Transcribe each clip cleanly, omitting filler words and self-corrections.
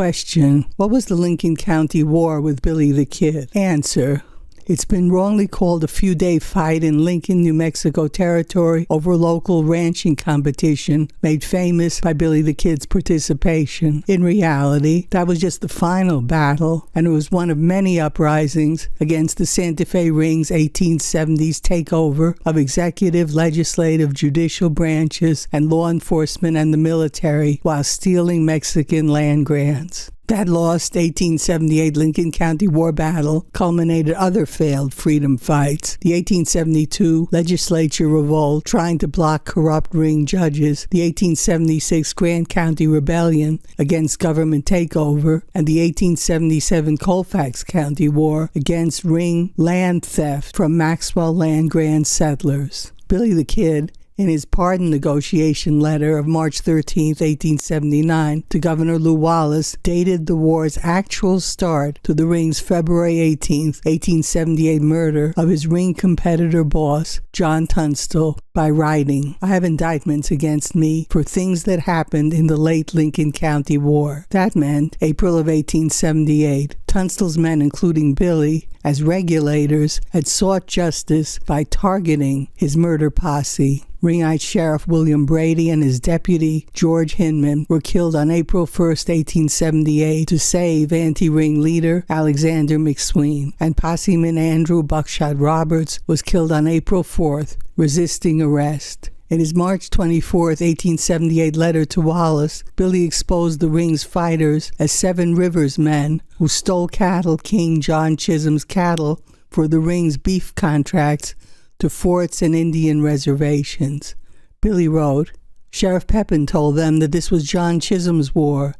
Question: what was the Lincoln County War with Billy the Kid? Answer: it's been wrongly called a few-day fight in Lincoln, New Mexico territory over a local ranching competition made famous by Billy the Kid's participation. In reality, that was just the final battle, and it was one of many uprisings against the Santa Fe Ring's 1870s takeover of executive, legislative, judicial branches and law enforcement and the military while stealing Mexican land grants. That lost 1878 Lincoln County War battle culminated other failed freedom fights. The 1872 legislature revolt trying to block corrupt ring judges, the 1876 Grant County Rebellion against government takeover, and the 1877 Colfax County War against ring land theft from Maxwell land grant settlers. Billy the Kid, in his pardon negotiation letter of March 13, 1879, to Governor Lew Wallace, dated the war's actual start to the ring's February 18, 1878 murder of his ring competitor boss, John Tunstall, by writing, "I have indictments against me for things that happened in the late Lincoln County War." That meant April of 1878. Tunstall's men, including Billy, as regulators, had sought justice by targeting his murder posse. Ringite Sheriff William Brady and his deputy, George Hinman, were killed on April 1, 1878, to save anti-ring leader Alexander McSween, and posseman Andrew Buckshot Roberts was killed on April 4th, resisting arrest. In his March 24, 1878 letter to Wallace, Billy exposed the ring's fighters as Seven Rivers men who stole cattle King John Chisholm's cattle for the ring's beef contracts to forts and Indian reservations. Billy wrote, "Sheriff Pepin told them that this was John Chisholm's war,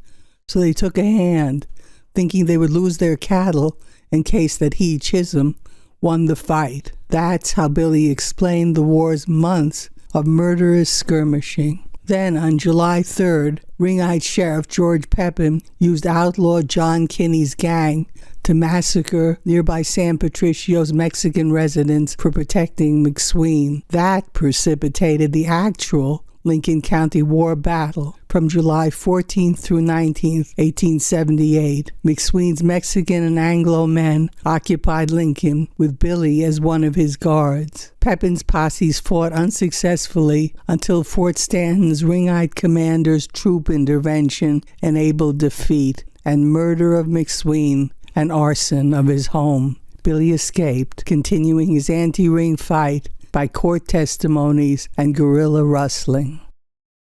so they took a hand, thinking they would lose their cattle in case that he, Chisholm, won the fight." That's how Billy explained the war's months of murderous skirmishing. Then, on July 3rd, Ringite Sheriff George Pepin used outlaw John Kinney's gang to massacre nearby San Patricio's Mexican residents for protecting McSween. That precipitated the actual Lincoln County War battle from July 14th through 19th, 1878. McSween's Mexican and Anglo men occupied Lincoln with Billy as one of his guards. Pepin's posses fought unsuccessfully until Fort Stanton's Ringite commander's troop intervention enabled defeat and murder of McSween and arson of his home. Billy escaped, continuing his anti-ring fight by court testimonies and guerrilla rustling.